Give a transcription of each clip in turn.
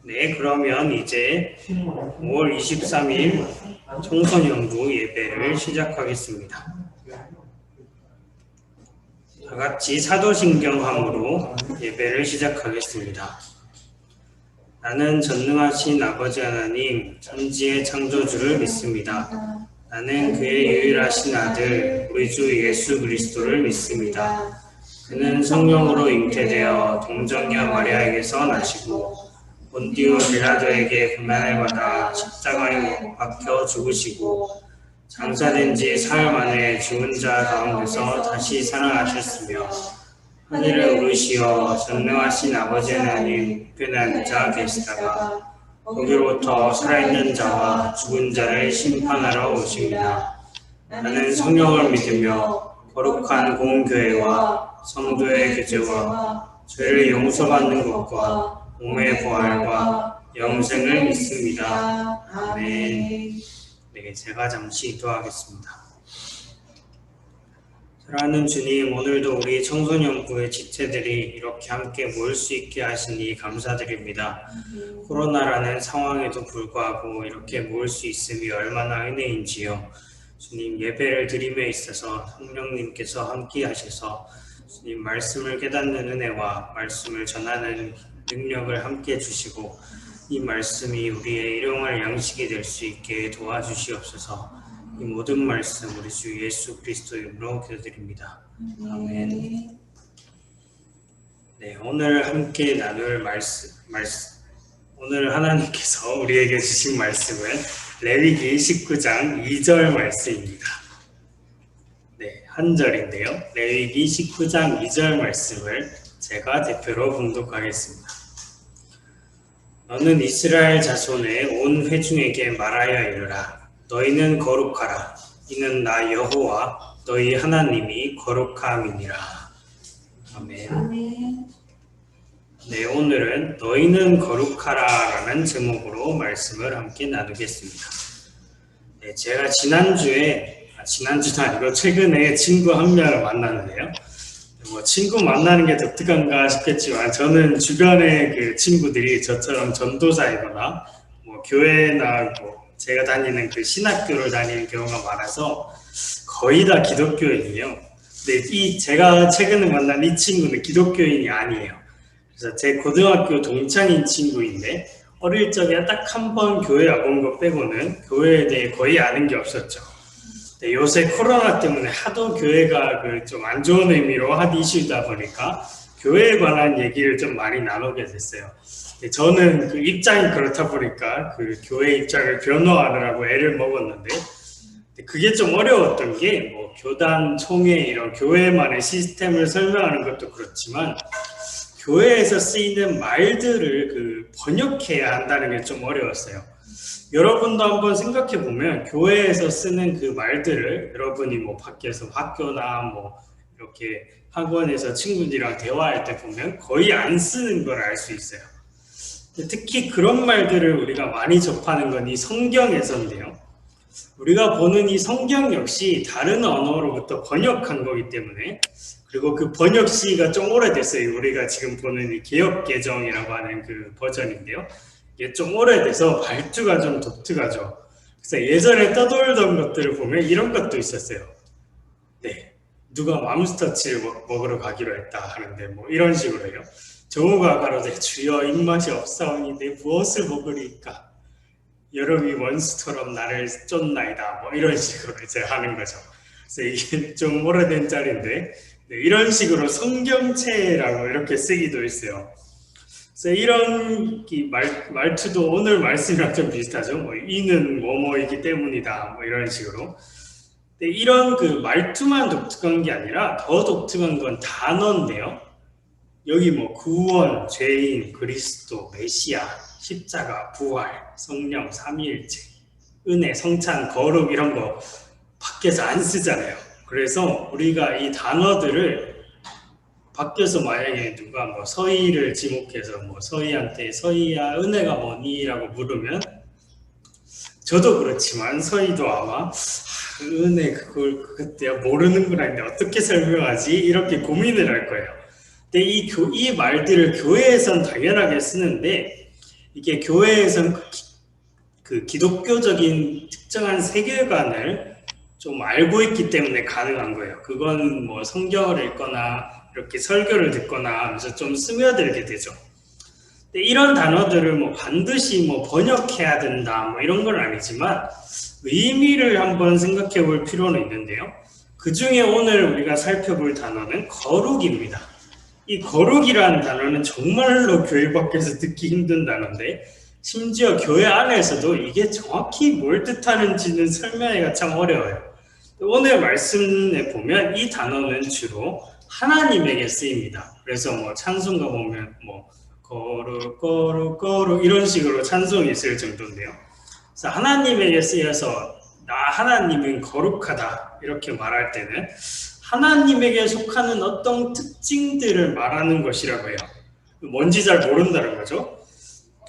네, 그러면 이제 5월 23일 청소년부 예배를 시작하겠습니다. 다 같이 사도신경함으로 예배를 시작하겠습니다. 나는 전능하신 아버지 하나님, 천지의 창조주를 믿습니다. 나는 그의 유일하신 아들, 우리 주 예수 그리스도를 믿습니다. 그는 성령으로 잉태되어 동정녀 마리아에게서 나시고 본디오 빌라도에게 고난을 받아 십자가에 못 박혀 죽으시고 장사된 지 사흘 만에 죽은 자 가운데서 다시 살아나셨으며 하늘에 오르시어 전능하신 아버지 하나님 우편에 앉아 계시다가 거기로부터 살아있는 자와 죽은 자를 심판하러 오십니다. 나는 성령을 믿으며 거룩한 공교회와 성도의 교제와 죄를 용서받는 것과 몸의 부활과 영생을 믿습니다. 아멘. 네, 제가 잠시 기도하겠습니다. 사랑하는 주님, 오늘도 우리 청소년부의 지체들이 이렇게 함께 모일 수 있게 하시니 감사드립니다. 코로나라는 상황에도 불구하고 이렇게 모일 수 있음이 얼마나 은혜인지요. 주님, 예배를 드림에 있어서 성령님께서 함께 하셔서 주님 말씀을 깨닫는 은혜와 말씀을 전하는 능력을 함께 주시고 이 말씀이 우리의 일용할 양식이 될 수 있게 도와주시옵소서. 이 모든 말씀 우리 주 예수 그리스도의 이름으로 기도드립니다. 아멘. 네, 오늘 함께 나눌 말씀 오늘 하나님께서 우리에게 주신 말씀은 레위기 19장 2절 말씀입니다. 네, 한 절인데요. 레위기 19장 2절 말씀을 제가 대표로 봉독하겠습니다. 너는 이스라엘 자손의 온 회중에게 말하여 이르라. 너희는 거룩하라. 이는 나 여호와 너희 하나님이 거룩함이니라. 아멘. 네, 오늘은 너희는 거룩하라라는 제목으로 말씀을 함께 나누겠습니다. 네, 제가 지난주도 아니고 최근에 친구 한 명을 만났는데요. 친구 만나는 게 독특한가 싶겠지만 저는 주변의 그 친구들이 저처럼 전도사이거나 교회나 제가 다니는 그 신학교를 다니는 경우가 많아서 거의 다 기독교인이에요. 근데 제가 최근에 만난 이 친구는 기독교인이 아니에요. 그래서 제 고등학교 동창인 친구인데 어릴 적에 딱 한 번 교회 와본 것 빼고는 교회에 대해 거의 아는 게 없었죠. 네, 요새 코로나 때문에 하도 교회가 좀 안 좋은 의미로 핫 이슈다 보니까 교회에 관한 얘기를 좀 많이 나누게 됐어요. 네, 저는 그 입장이 그렇다 보니까 그 교회 입장을 변호하느라고 애를 먹었는데 그게 좀 어려웠던 게 교단, 총회 이런 교회만의 시스템을 설명하는 것도 그렇지만 교회에서 쓰이는 말들을 번역해야 한다는 게 좀 어려웠어요. 여러분도 한번 생각해 보면 교회에서 쓰는 그 말들을 여러분이 밖에서 학교나 이렇게 학원에서 친구들이랑 대화할 때 보면 거의 안 쓰는 걸 알 수 있어요. 특히 그런 말들을 우리가 많이 접하는 건 이 성경에서인데요. 우리가 보는 이 성경 역시 다른 언어로부터 번역한 거기 때문에 그리고 그 번역 시기가 좀 오래됐어요. 우리가 지금 보는 이 개역개정이라고 하는 그 버전인데요. 이게 좀 오래돼서 발주가 좀 독특하죠. 그래서 예전에 떠돌던 것들을 보면 이런 것도 있었어요. 네, 누가 맘스터치를 먹으러 가기로 했다 하는데 이런 식으로요. 정우가 가로되 주여 입맛이 없사오니 내 무엇을 먹으리까? 여름이 원수처럼 나를 쫓나이다. 이런 식으로 이제 하는 거죠. 그래서 이게 좀 오래된 짤인데 네, 이런 식으로 성경체라고 이렇게 쓰기도 있어요. 그래서 이런 말투도 오늘 말씀이랑 좀 비슷하죠. 이는 뭐뭐이기 때문이다. 이런 식으로. 근데 이런 그 말투만 독특한 게 아니라 더 독특한 건 단어인데요. 여기 구원, 죄인, 그리스도, 메시아, 십자가, 부활, 성령, 삼위일체, 은혜, 성찬, 거룩 이런 거 밖에서 안 쓰잖아요. 그래서 우리가 이 단어들을 밖에서 만약에 누가 서희를 지목해서 서희한테 서희야 은혜가 뭐니? 라고 물으면 저도 그렇지만 서희도 아마 은혜 그걸 그때 모르는구나 했는데 어떻게 설명하지? 이렇게 고민을 할 거예요. 근데 이 말들을 교회에선 당연하게 쓰는데 이게 교회에서는 그 기독교적인 특정한 세계관을 좀 알고 있기 때문에 가능한 거예요. 그건 뭐 성경을 읽거나 이렇게 설교를 듣거나 하면서 좀 스며들게 되죠. 근데 이런 단어들을 뭐 반드시 뭐 번역해야 된다 뭐 이런 건 아니지만 의미를 한번 생각해 볼 필요는 있는데요. 그 중에 오늘 우리가 살펴볼 단어는 거룩입니다. 이 거룩이라는 단어는 정말로 교회 밖에서 듣기 힘든 단어인데 심지어 교회 안에서도 이게 정확히 뭘 뜻하는지는 설명하기가 참 어려워요. 오늘 말씀에 보면 이 단어는 주로 하나님에게 쓰입니다. 그래서 뭐 찬송가 보면 뭐 거룩 거룩 거룩 이런 식으로 찬송이 있을 정도인데요. 그래서 하나님에게 쓰여서 나 하나님은 거룩하다 이렇게 말할 때는 하나님에게 속하는 어떤 특징들을 말하는 것이라고 해요. 뭔지 잘 모른다는 거죠.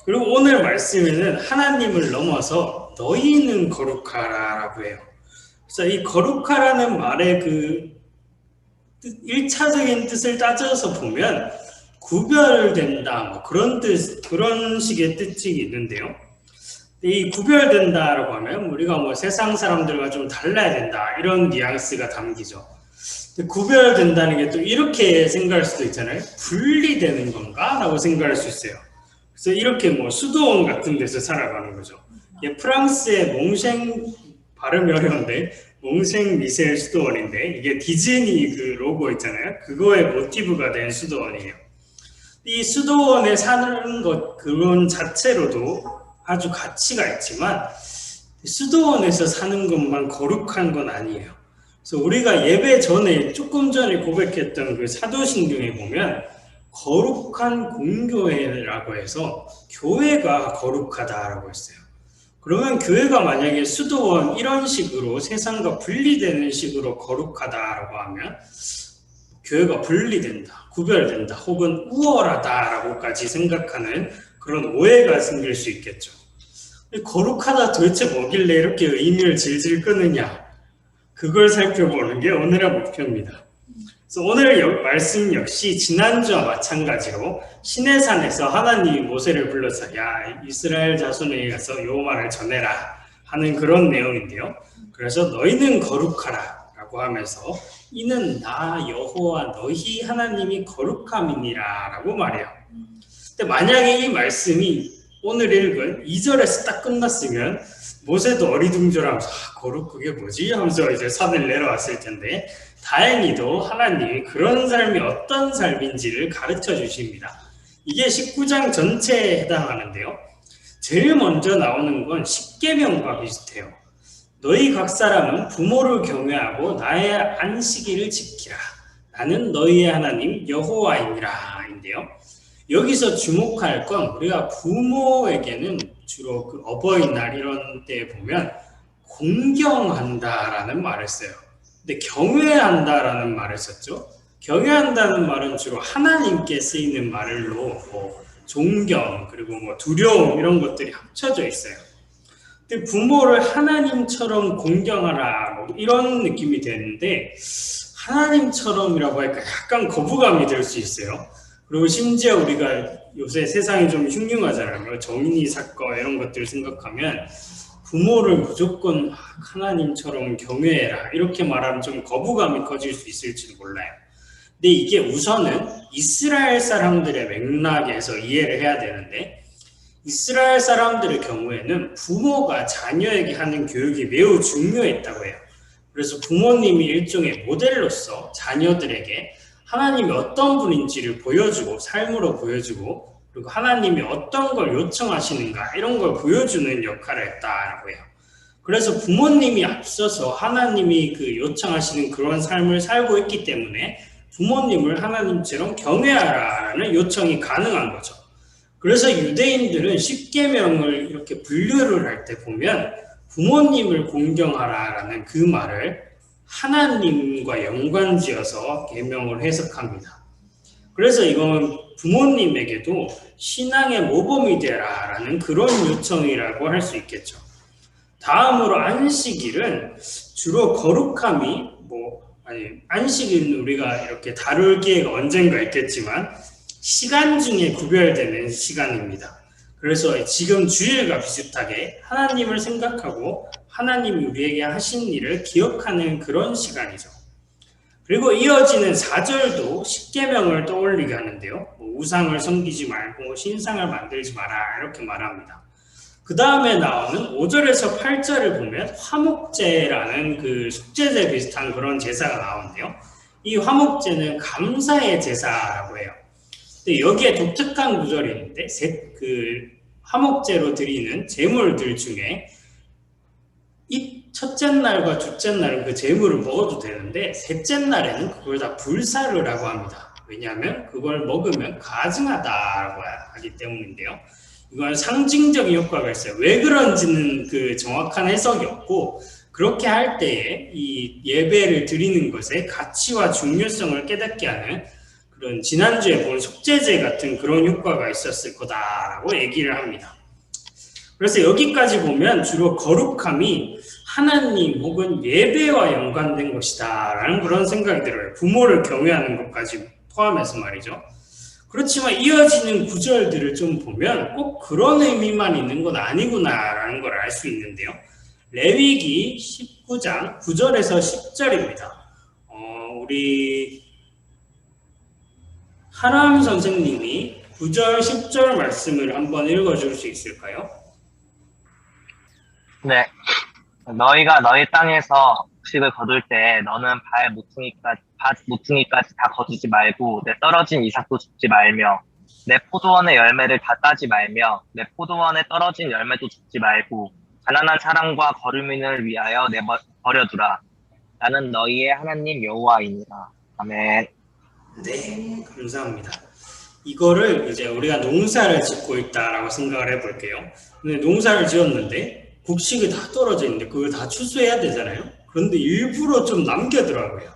그리고 오늘 말씀에는 하나님을 넘어서 너희는 거룩하라라고 해요. 그래서 이 거룩하라는 말의 그 1차적인 뜻을 따져서 보면 구별된다 뭐 그런 뜻, 그런 식의 뜻이 있는데요. 이 구별된다라고 하면 우리가 뭐 세상 사람들과 좀 달라야 된다 이런 뉘앙스가 담기죠. 구별된다는 게 또 이렇게 생각할 수도 있잖아요. 분리되는 건가? 라고 생각할 수 있어요. 그래서 이렇게 뭐 수도원 같은 데서 살아가는 거죠. 프랑스의 몽생 발음이 어려운데 몽생 미셀 수도원인데 이게 디즈니 그 로고 있잖아요. 그거의 모티브가 된 수도원이에요. 이 수도원에 사는 것 그런 자체로도 아주 가치가 있지만 수도원에서 사는 것만 거룩한 건 아니에요. 그래서 우리가 예배 전에 조금 전에 고백했던 그 사도신경에 보면 거룩한 공교회라고 해서 교회가 거룩하다라고 했어요. 그러면 교회가 만약에 수도원 이런 식으로 세상과 분리되는 식으로 거룩하다라고 하면 교회가 분리된다, 구별된다, 혹은 우월하다라고까지 생각하는 그런 오해가 생길 수 있겠죠. 거룩하다 도대체 뭐길래 이렇게 의미를 질질 끄느냐? 그걸 살펴보는 게 오늘의 목표입니다. 그래서 오늘 말씀 역시 지난주와 마찬가지로 시내산에서 하나님이 모세를 불러서 야 이스라엘 자손에게 가서 요 말을 전해라 하는 그런 내용인데요. 그래서 너희는 거룩하라 라고 하면서 이는 나 여호와 너희 하나님이 거룩함이니라 라고 말해요. 근데 만약에 이 말씀이 오늘 읽은 2절에서 딱 끝났으면 모세도 어리둥절하면서 거룩 그게 뭐지? 하면서 이제 산을 내려왔을 텐데 다행히도 하나님이 그런 삶이 어떤 삶인지를 가르쳐 주십니다. 이게 19장 전체에 해당하는데요. 제일 먼저 나오는 건 십계명과 비슷해요. 너희 각 사람은 부모를 경외하고 나의 안식일을 지키라. 나는 너희의 하나님 여호와이니라 인데요. 여기서 주목할 건 우리가 부모에게는 주로 그 어버이날 이런 때 보면 공경한다라는 말을 써요. 근데 경외한다라는 말을 썼죠. 경외한다는 말은 주로 하나님께 쓰이는 말로 뭐 존경 그리고 뭐 두려움 이런 것들이 합쳐져 있어요. 근데 부모를 하나님처럼 공경하라 뭐 이런 느낌이 되는데 하나님처럼이라고 하니까 약간 거부감이 들 수 있어요. 그리고 심지어 우리가 요새 세상이 좀 흉흉하잖아요. 정인이 사건 이런 것들 생각하면 부모를 무조건 하나님처럼 경외해라 이렇게 말하면 좀 거부감이 커질 수 있을지도 몰라요. 근데 이게 우선은 이스라엘 사람들의 맥락에서 이해를 해야 되는데 이스라엘 사람들의 경우에는 부모가 자녀에게 하는 교육이 매우 중요했다고 해요. 그래서 부모님이 일종의 모델로서 자녀들에게 하나님이 어떤 분인지를 보여주고 삶으로 보여주고 그리고 하나님이 어떤 걸 요청하시는가 이런 걸 보여주는 역할을 했다라고 해요. 그래서 부모님이 앞서서 하나님이 그 요청하시는 그런 삶을 살고 있기 때문에 부모님을 하나님처럼 경외하라는 요청이 가능한 거죠. 그래서 유대인들은 십계명을 이렇게 분류를 할 때 보면 부모님을 공경하라라는 그 말을 하나님과 연관지어서 계명을 해석합니다. 그래서 이건 부모님에게도 신앙의 모범이 되라라는 그런 요청이라고 할 수 있겠죠. 다음으로 안식일은 주로 거룩함이 안식일은 우리가 이렇게 다룰 기회가 언젠가 있겠지만 시간 중에 구별되는 시간입니다. 그래서 지금 주일과 비슷하게 하나님을 생각하고 하나님이 우리에게 하신 일을 기억하는 그런 시간이죠. 그리고 이어지는 4절도 십계명을 떠올리게 하는데요. 우상을 섬기지 말고 신상을 만들지 마라 이렇게 말합니다. 그 다음에 나오는 5절에서 8절을 보면 화목제라는 그 속죄제 비슷한 그런 제사가 나오는데요. 이 화목제는 감사의 제사라고 해요. 근데 여기에 독특한 구절이 있는데 그 화목제로 드리는 제물들 중에 이 첫째 날과 둘째 날은 그 제물을 먹어도 되는데 셋째 날에는 그걸 다 불사르라고 합니다. 왜냐하면 그걸 먹으면 가증하다라고 하기 때문인데요. 이건 상징적인 효과가 있어요. 왜 그런지는 그 정확한 해석이 없고 그렇게 할 때에 이 예배를 드리는 것의 가치와 중요성을 깨닫게 하는 그런 지난주에 본 속죄제 같은 그런 효과가 있었을 거다라고 얘기를 합니다. 그래서 여기까지 보면 주로 거룩함이 하나님 혹은 예배와 연관된 것이다 라는 그런 생각이 들어요. 부모를 경외하는 것까지 포함해서 말이죠. 그렇지만 이어지는 구절들을 좀 보면 꼭 그런 의미만 있는 건 아니구나 라는 걸 알 수 있는데요. 레위기 19장 9절에서 10절입니다. 우리 하람 선생님이 9절 10절 말씀을 한번 읽어줄 수 있을까요? 네. 너희가 너희 땅에서 곡식을 거둘 때 너는 밭 모퉁이까지 다 거두지 말고 내 떨어진 이삭도 줍지 말며 내 포도원의 열매를 다 따지 말며 내 포도원에 떨어진 열매도 줍지 말고 가난한 사람과 거류민을 위하여 버려두라. 나는 너희의 하나님 여호와이니라. 아멘. 네, 감사합니다. 이거를 이제 우리가 농사를 짓고 있다라고 생각을 해볼게요. 근데 농사를 지었는데 곡식이 다 떨어져 있는데 그걸 다 추수해야 되잖아요. 그런데 일부러 좀 남겨두라고요.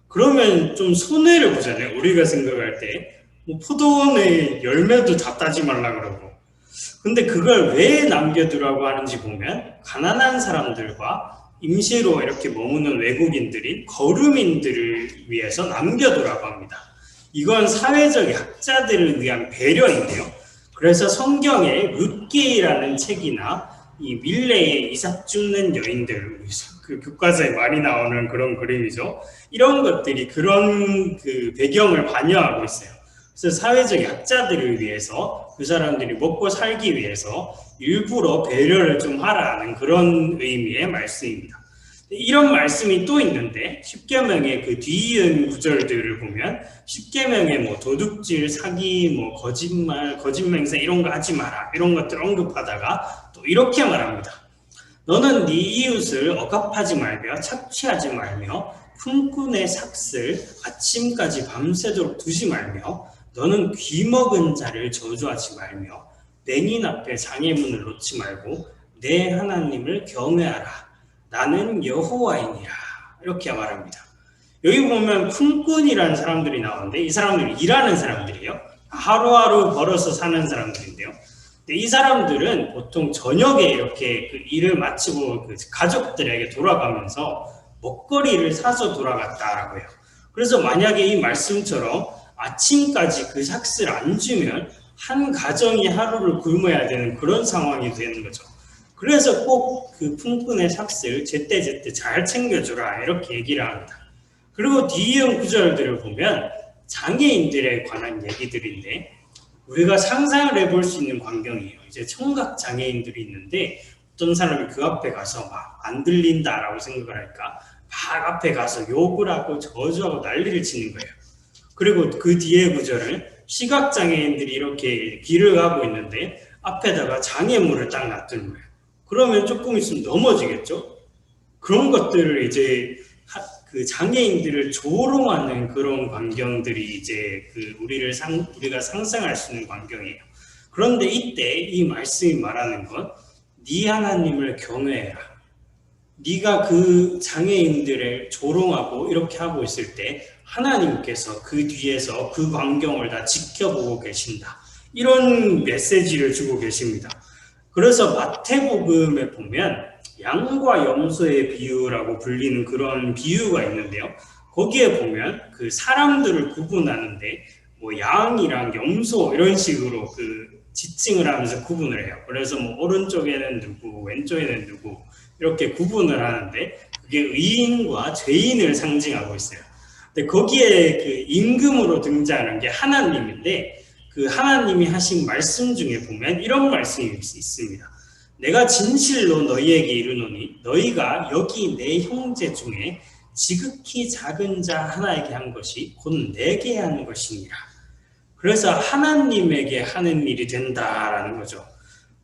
그러면 좀 손해를 보잖아요. 우리가 생각할 때 뭐 포도원의 열매도 다 따지 말라 그러고. 근데 그걸 왜 남겨두라고 하는지 보면 가난한 사람들과 임시로 이렇게 머무는 외국인들인 거류민들을 위해서 남겨두라고 합니다. 이건 사회적 약자들을 위한 배려인데요. 그래서 성경에 룻기라는 책이나 이 밀레의 이삭 줍는 여인들, 그 교과서에 많이 나오는 그런 그림이죠. 이런 것들이 그런 그 배경을 반영하고 있어요. 그래서 사회적 약자들을 위해서 그 사람들이 먹고 살기 위해서 일부러 배려를 좀 하라는 그런 의미의 말씀입니다. 이런 말씀이 또 있는데 십계명의 그 뒤이은 구절들을 보면 십계명의 뭐 도둑질, 사기, 뭐 거짓말, 거짓맹세 이런 거 하지 마라 이런 것들 언급하다가 또 이렇게 말합니다. 너는 네 이웃을 억압하지 말며 착취하지 말며 품꾼의 삭슬 아침까지 밤새도록 두지 말며 너는 귀먹은 자를 저주하지 말며 맹인 앞에 장애문을 놓지 말고 내 하나님을 경외하라. 나는 여호와이니라. 이렇게 말합니다. 여기 보면 품꾼이라는 사람들이 나오는데 이 사람들은 일하는 사람들이에요. 하루하루 벌어서 사는 사람들인데요. 근데 이 사람들은 보통 저녁에 이렇게 그 일을 마치고 그 가족들에게 돌아가면서 먹거리를 사서 돌아갔다라고 해요. 그래서 만약에 이 말씀처럼 아침까지 그 삭스를 안 주면 한 가정이 하루를 굶어야 되는 그런 상황이 되는 거죠. 그래서 꼭 그 품꾼의 삭스를 제때제때 잘 챙겨주라 이렇게 얘기를 합니다. 그리고 뒤이은 구절들을 보면 장애인들에 관한 얘기들인데 우리가 상상을 해볼 수 있는 광경이에요. 이제 청각 장애인들이 있는데 어떤 사람이 그 앞에 가서 막 안 들린다라고 생각을 하니까 막 앞에 가서 욕을 하고 저주하고 난리를 치는 거예요. 그리고 그 뒤에 구절은 시각장애인들이 이렇게 길을 가고 있는데 앞에다가 장애물을 딱 놔두는 거예요. 그러면 조금 있으면 넘어지겠죠? 그런 것들을 이제 그 장애인들을 조롱하는 그런 광경들이 이제 그 우리가 상상할 수 있는 광경이에요. 그런데 이때 이 말씀이 말하는 건 네 하나님을 경외해라. 네가 그 장애인들을 조롱하고 이렇게 하고 있을 때 하나님께서 그 뒤에서 그 광경을 다 지켜보고 계신다. 이런 메시지를 주고 계십니다. 그래서 마태복음에 보면 양과 염소의 비유라고 불리는 그런 비유가 있는데요. 거기에 보면 그 사람들을 구분하는데 뭐 양이랑 염소 이런 식으로 그 지칭을 하면서 구분을 해요. 그래서 뭐 오른쪽에는 누구, 왼쪽에는 누구 이렇게 구분을 하는데 그게 의인과 죄인을 상징하고 있어요. 근데 거기에 그 임금으로 등장하는 게 하나님인데 그 하나님이 하신 말씀 중에 보면 이런 말씀이 있습니다. 내가 진실로 너희에게 이르노니 너희가 여기 내 형제 중에 지극히 작은 자 하나에게 한 것이 곧 내게 한 것이니라. 그래서 하나님에게 하는 일이 된다라는 거죠.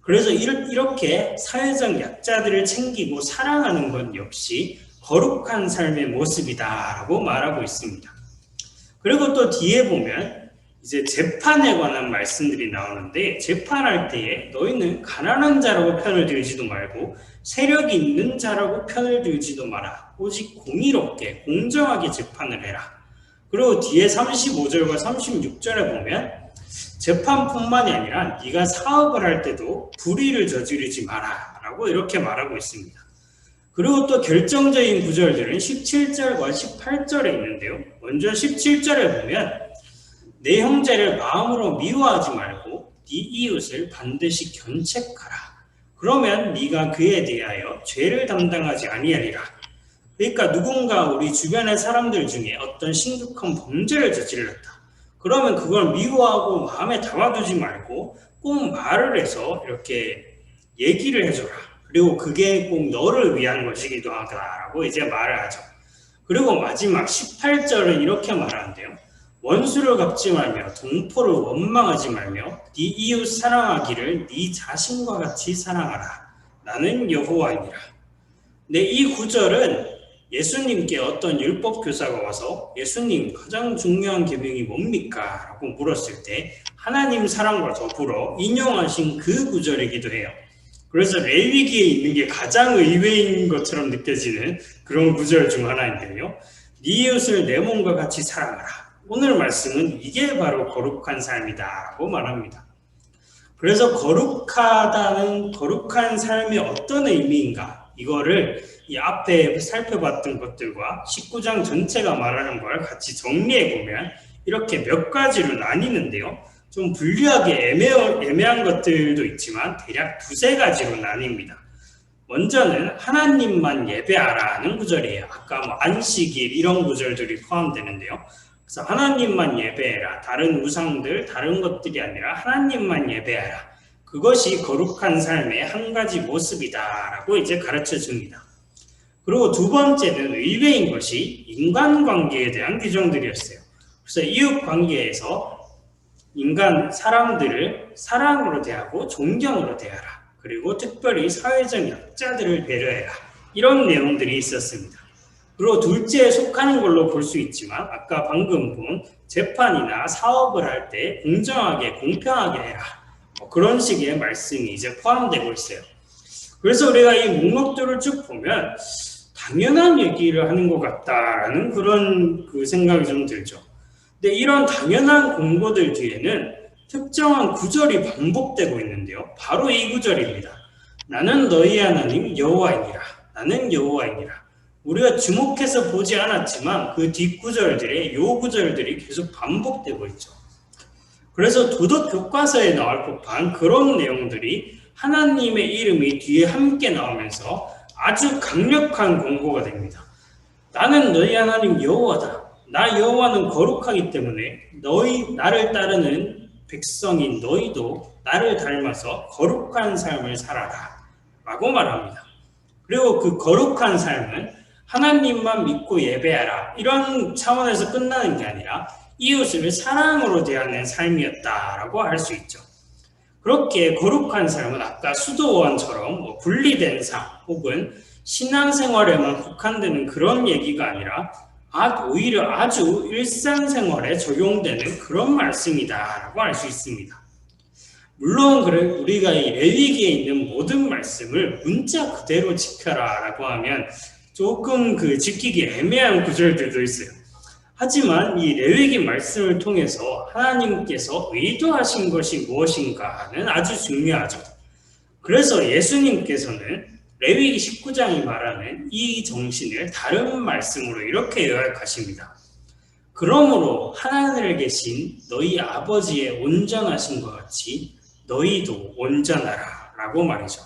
그래서 이렇게 사회적 약자들을 챙기고 사랑하는 것 역시 거룩한 삶의 모습이다라고 말하고 있습니다. 그리고 또 뒤에 보면 이제 재판에 관한 말씀들이 나오는데 재판할 때에 너희는 가난한 자라고 편을 들지도 말고 세력이 있는 자라고 편을 들지도 마라. 오직 공의롭게 공정하게 재판을 해라. 그리고 뒤에 35절과 36절에 보면 재판뿐만이 아니라 네가 사업을 할 때도 불의를 저지르지 마라 라고 이렇게 말하고 있습니다. 그리고 또 결정적인 구절들은 17절과 18절에 있는데요. 먼저 17절에 보면 내 형제를 마음으로 미워하지 말고 네 이웃을 반드시 견책하라. 그러면 네가 그에 대하여 죄를 담당하지 아니하리라. 그러니까 누군가 우리 주변의 사람들 중에 어떤 심각한 범죄를 저질렀다. 그러면 그걸 미워하고 마음에 담아두지 말고 꼭 말을 해서 이렇게 얘기를 해줘라. 그리고 그게 꼭 너를 위한 것이기도 하다라고 이제 말을 하죠. 그리고 마지막 18절은 이렇게 말하는데요. 원수를 갚지 말며 동포를 원망하지 말며 네 이웃 사랑하기를 네 자신과 같이 사랑하라. 나는 여호와이니라. 네, 이 구절은 예수님께 어떤 율법 교사가 와서 예수님 가장 중요한 계명이 뭡니까? 라고 물었을 때 하나님 사랑과 더불어 인용하신 그 구절이기도 해요. 그래서 레위기에 있는 게 가장 의외인 것처럼 느껴지는 그런 구절 중 하나인데요. 네 이웃을 내 몸과 같이 사랑하라. 오늘 말씀은 이게 바로 거룩한 삶이다 라고 말합니다. 그래서 거룩한 삶이 어떤 의미인가? 이거를 이 앞에 살펴봤던 것들과 19장 전체가 말하는 걸 같이 정리해보면 이렇게 몇 가지로 나뉘는데요. 좀 분류하기 애매한 것들도 있지만 대략 두세 가지로 나뉩니다. 먼저는 하나님만 예배하라는 구절이에요. 아까 뭐 안식일 이런 구절들이 포함되는데요. 그래서 하나님만 예배해라. 다른 우상들, 다른 것들이 아니라 하나님만 예배하라. 그것이 거룩한 삶의 한 가지 모습이다라고 이제 가르쳐 줍니다. 그리고 두 번째는 의외인 것이 인간관계에 대한 규정들이었어요. 그래서 이웃관계에서 사람들을 사랑으로 대하고 존경으로 대하라. 그리고 특별히 사회적 약자들을 배려해라. 이런 내용들이 있었습니다. 그리고 둘째에 속하는 걸로 볼 수 있지만 아까 방금 본 재판이나 사업을 할 때 공정하게 공평하게 해라. 그런 식의 말씀이 이제 포함되고 있어요. 그래서 우리가 이 목록들을 쭉 보면 당연한 얘기를 하는 것 같다라는 그런 생각이 좀 들죠. 근데 이런 당연한 공고들 뒤에는 특정한 구절이 반복되고 있는데요. 바로 이 구절입니다. 나는 너희 하나님 여호와이니라. 나는 여호와이니라. 우리가 주목해서 보지 않았지만 그 뒷구절들의 요 구절들이 계속 반복되고 있죠. 그래서 도덕 교과서에 나올 법한 그런 내용들이 하나님의 이름이 뒤에 함께 나오면서 아주 강력한 공고가 됩니다. 나는 너희 하나님 여호와다. 나 여호와는 거룩하기 때문에 나를 따르는 백성인 너희도 나를 닮아서 거룩한 삶을 살아라 라고 말합니다. 그리고 그 거룩한 삶은 하나님만 믿고 예배하라 이런 차원에서 끝나는 게 아니라 이웃을 사랑으로 대하는 삶이었다라고 할 수 있죠. 그렇게 거룩한 삶은 아까 수도원처럼 분리된 삶 혹은 신앙생활에만 국한되는 그런 얘기가 아니라 오히려 아주 일상생활에 적용되는 그런 말씀이다라고 할 수 있습니다. 물론 우리가 이 레위기에 있는 모든 말씀을 문자 그대로 지켜라라고 하면 조금 지키기 애매한 구절들도 있어요. 하지만 이 레위기 말씀을 통해서 하나님께서 의도하신 것이 무엇인가는 아주 중요하죠. 그래서 예수님께서는 레위기 19장이 말하는 이 정신을 다른 말씀으로 이렇게 요약하십니다. 그러므로 하늘에 계신 너희 아버지의 온전하신 것 같이 너희도 온전하라 라고 말이죠.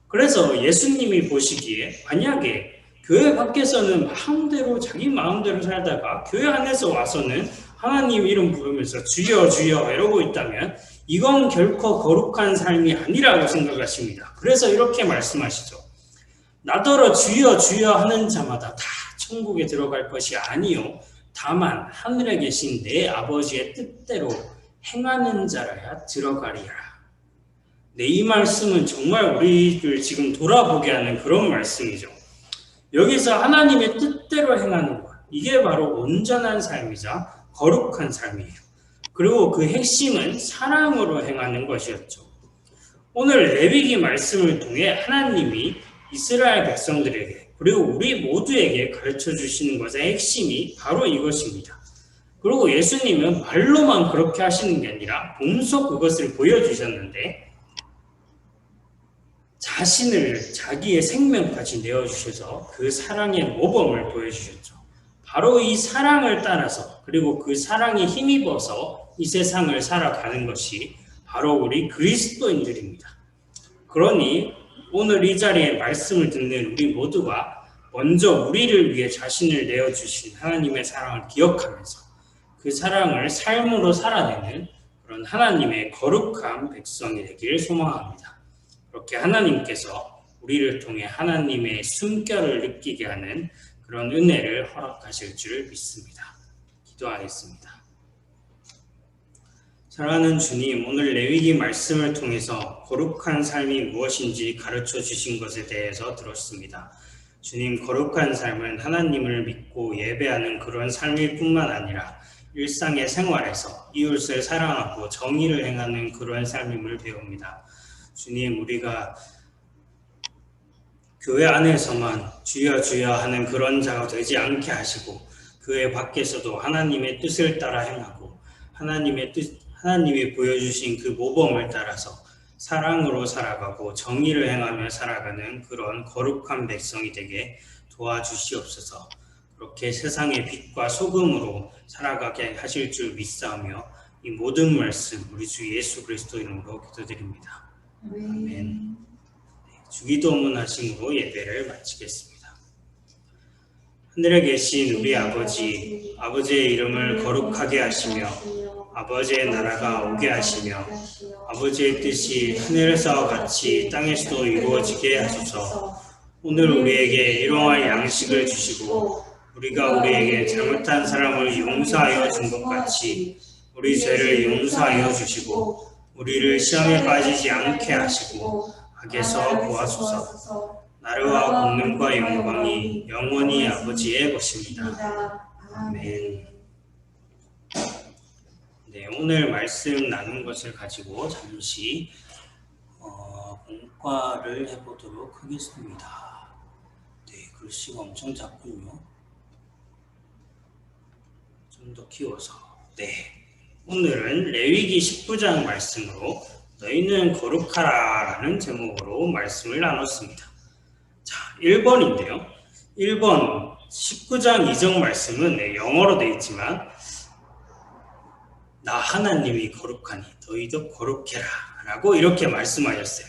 그래서 예수님이 보시기에 만약에 교회 밖에서는 자기 마음대로 살다가 교회 안에서 와서는 하나님 이름 부르면서 주여 주여 이러고 있다면 이건 결코 거룩한 삶이 아니라고 생각하십니다. 그래서 이렇게 말씀하시죠. 나더러 주여 주여 하는 자마다 다 천국에 들어갈 것이 아니요 다만 하늘에 계신 내 아버지의 뜻대로 행하는 자라야 들어가리라. 네, 이 말씀은 정말 우리를 지금 돌아보게 하는 그런 말씀이죠. 여기서 하나님의 뜻대로 행하는 것, 이게 바로 온전한 삶이자 거룩한 삶이에요. 그리고 그 핵심은 사랑으로 행하는 것이었죠. 오늘 레위기 말씀을 통해 하나님이 이스라엘 백성들에게 그리고 우리 모두에게 가르쳐 주시는 것의 핵심이 바로 이것입니다. 그리고 예수님은 말로만 그렇게 하시는 게 아니라 몸소 그것을 보여주셨는데 자기의 생명까지 내어주셔서 그 사랑의 모범을 보여주셨죠. 바로 이 사랑을 따라서 그리고 그 사랑에 힘입어서 이 세상을 살아가는 것이 바로 우리 그리스도인들입니다. 그러니 오늘 이 자리에 말씀을 듣는 우리 모두가 먼저 우리를 위해 자신을 내어주신 하나님의 사랑을 기억하면서 그 사랑을 삶으로 살아내는 그런 하나님의 거룩한 백성이 되기를 소망합니다. 그렇게 하나님께서 우리를 통해 하나님의 숨결을 느끼게 하는 그런 은혜를 허락하실 줄 믿습니다. 기도하겠습니다. 사랑하는 주님, 오늘 레위기 말씀을 통해서 거룩한 삶이 무엇인지 가르쳐 주신 것에 대해서 들었습니다. 주님, 거룩한 삶은 하나님을 믿고 예배하는 그런 삶일 뿐만 아니라 일상의 생활에서 이웃을 사랑하고 정의를 행하는 그런 삶임을 배웁니다. 주님, 우리가 교회 안에서만 주여 주여 하는 그런 자가 되지 않게 하시고 교회 밖에서도 하나님의 뜻을 따라 행하고 하나님이 보여주신 그 모범을 따라서 사랑으로 살아가고 정의를 행하며 살아가는 그런 거룩한 백성이 되게 도와주시옵소서. 그렇게 세상의 빛과 소금으로 살아가게 하실 줄 믿사오며 이 모든 말씀 우리 주 예수 그리스도 이름으로 기도드립니다. 아멘. 주기도문 하심으로 예배를 마치겠습니다. 하늘에 계신 우리 아버지, 아버지의 이름을 거룩하게 하시며 아버지의 나라가 오게 하시며 아버지의 뜻이 하늘에서 같이 땅에서도 이루어지게 하소서. 오늘 우리에게 일용할 양식을 주시고 우리가 우리에게 잘못한 사람을 용서하여 준 것 같이 우리 죄를 용서하여 주시고 우리를 시험에 빠지지 않게 하시고 악에서 구하소서. 나라와 권능과 영광이 영원히 아버지의 것입니다. 아멘. 네, 오늘 말씀 나눈 것을 가지고 잠시 공과를 해보도록 하겠습니다. 네, 글씨가 엄청 작군요. 좀 더 키워서. 네, 오늘은 레위기 19장 말씀으로 너희는 거룩하라 라는 제목으로 말씀을 나눴습니다. 자, 1번인데요. 1번 19장 2절 말씀은 영어로 되어 있지만 나 하나님이 거룩하니 너희도 거룩해라 라고 이렇게 말씀하셨어요.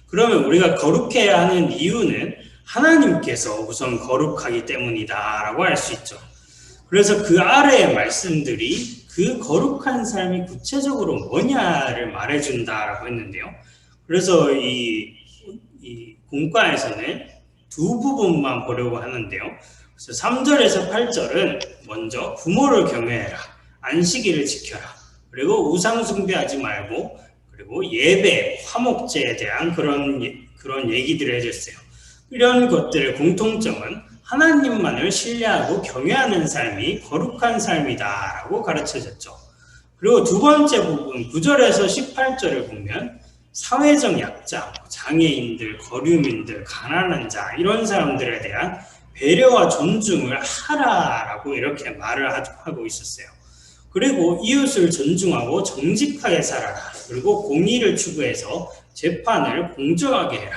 그러면 우리가 거룩해야 하는 이유는 하나님께서 우선 거룩하기 때문이다 라고 할 수 있죠. 그래서 그 아래의 말씀들이 그 거룩한 삶이 구체적으로 뭐냐를 말해준다라고 했는데요. 그래서 이 공과에서는 두 부분만 보려고 하는데요. 그래서 3절에서 8절은 먼저 부모를 경외해라, 안식일을 지켜라, 그리고 우상 숭배하지 말고, 그리고 예배, 화목제에 대한 그런 얘기들을 해줬어요. 이런 것들의 공통점은 하나님만을 신뢰하고 경외하는 삶이 거룩한 삶이다라고 가르쳐졌죠. 그리고 두 번째 부분 9절에서 18절을 보면 사회적 약자, 장애인들, 거류민들, 가난한 자 이런 사람들에 대한 배려와 존중을 하라라고 이렇게 말을 하고 있었어요. 그리고 이웃을 존중하고 정직하게 살아라. 그리고 공의를 추구해서 재판을 공정하게 해라.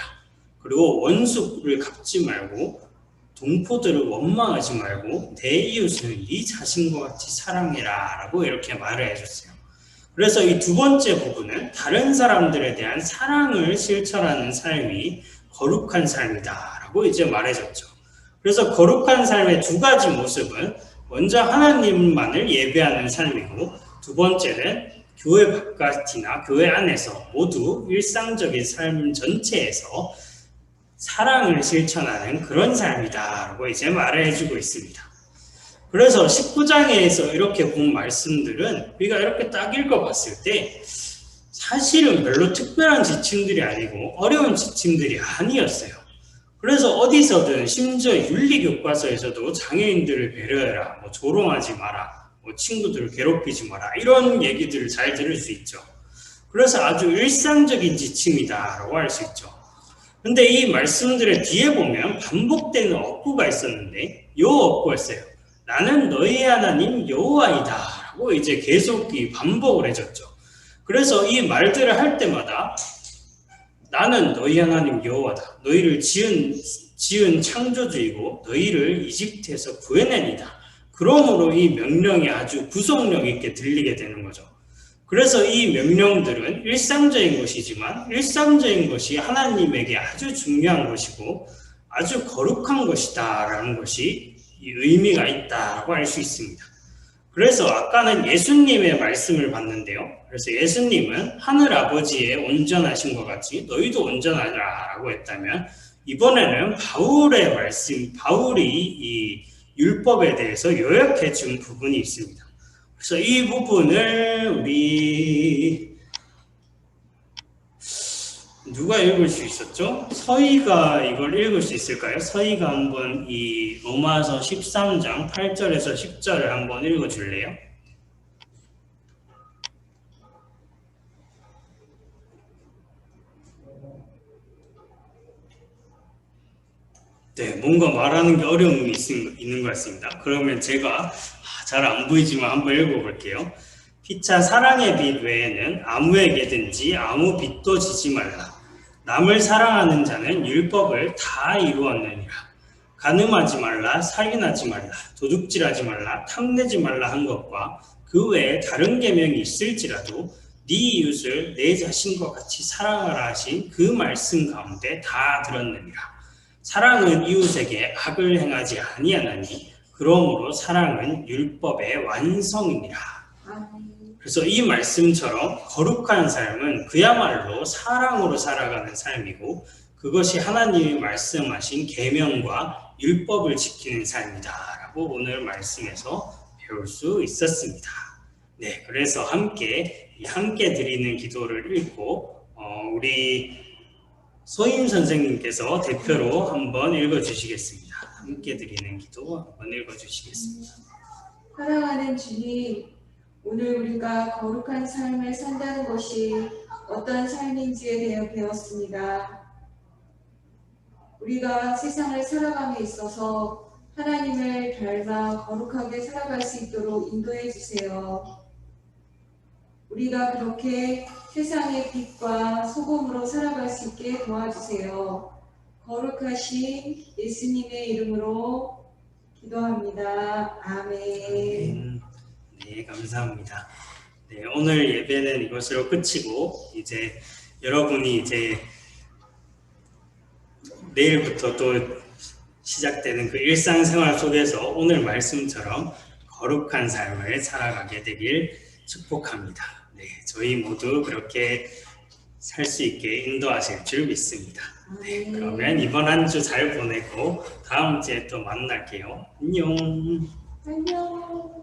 그리고 원수를 갚지 말고 동포들을 원망하지 말고 내 이웃을 네 자신과 같이 사랑해라 라고 이렇게 말을 해줬어요. 그래서 이 두 번째 부분은 다른 사람들에 대한 사랑을 실천하는 삶이 거룩한 삶이다라고 이제 말해줬죠. 그래서 거룩한 삶의 두 가지 모습은 먼저 하나님만을 예배하는 삶이고 두 번째는 교회 바깥이나 교회 안에서 모두 일상적인 삶 전체에서 사랑을 실천하는 그런 삶이다라고 이제 말을 해주고 있습니다. 그래서 19장에서 이렇게 본 말씀들은 우리가 이렇게 딱 읽어봤을 때 사실은 별로 특별한 지침들이 아니고 어려운 지침들이 아니었어요. 그래서 어디서든 심지어 윤리교과서에서도 장애인들을 배려해라, 뭐 조롱하지 마라, 뭐 친구들을 괴롭히지 마라 이런 얘기들을 잘 들을 수 있죠. 그래서 아주 일상적인 지침이다라고 할 수 있죠. 근데 이 말씀들의 뒤에 보면 반복되는 어구가 있었는데 요 어구였어요. 나는 너희 하나님 여호와이다 라고 이제 계속 반복을 해줬죠. 그래서 이 말들을 할 때마다 나는 너희 하나님 여호와다. 너희를 지은 창조주이고 너희를 이집트에서 구해내니다. 그러므로 이 명령이 아주 구속력 있게 들리게 되는 거죠. 그래서 이 명령들은 일상적인 것이지만 일상적인 것이 하나님에게 아주 중요한 것이고 아주 거룩한 것이다라는 것이 의미가 있다고 할 수 있습니다. 그래서 아까는 예수님의 말씀을 봤는데요. 그래서 예수님은 하늘 아버지의 온전하신 것 같이 너희도 온전하라라고 했다면 이번에는 바울의 말씀, 바울이 이 율법에 대해서 요약해 준 부분이 있습니다. 그래서 이 부분을 우리 누가 읽을 수 있었죠? 서희가 이걸 읽을 수 있을까요? 서희가 한번 이 로마서 13장 8절에서 10절을 한번 읽어줄래요? 네, 뭔가 말하는 게 어려움이 있는 것 같습니다. 그러면 제가 잘 안 보이지만 한번 읽어볼게요. 피차 사랑의 빛 외에는 아무에게든지 아무 빛도 지지 말라. 남을 사랑하는 자는 율법을 다 이루었느니라. 간음하지 말라, 살인하지 말라, 도둑질하지 말라, 탐내지 말라 한 것과 그 외에 다른 계명이 있을지라도 네 이웃을 내 자신과 같이 사랑하라 하신 그 말씀 가운데 다 들었느니라. 사랑은 이웃에게 악을 행하지 아니하나니 그러므로 사랑은 율법의 완성이니라. 그래서 이 말씀처럼 거룩한 삶은 그야말로 사랑으로 살아가는 삶이고 그것이 하나님이 말씀하신 계명과 율법을 지키는 삶이다라고 오늘 말씀에서 배울 수 있었습니다. 네, 그래서 함께 드리는 기도를 읽고 우리 소임 선생님께서 대표로 한번 읽어주시겠습니다. 함께 드리는 기도 한번 읽어주시겠습니다. 사랑하는 주님, 오늘 우리가 거룩한 삶을 산다는 것이 어떤 삶인지에 대해 배웠습니다. 우리가 세상을 살아감에 있어서 하나님을 닮아 거룩하게 살아갈 수 있도록 인도해 주세요. 우리가 그렇게 세상의 빛과 소금으로 살아갈 수 있게 도와주세요. 거룩하신 예수님의 이름으로 기도합니다. 아멘. 네, 감사합니다. 네, 오늘 예배는 이것으로 끝이고 이제 여러분이 이제 내일부터 또 시작되는 그 일상생활 속에서 오늘 말씀처럼 거룩한 삶을 살아가게 되길 축복합니다. 네, 저희 모두 그렇게 살 수 있게 인도하실 줄 믿습니다. 네, 그러면 이번 한 주 잘 보내고 다음 주에 또 만날게요. 안녕. 안녕.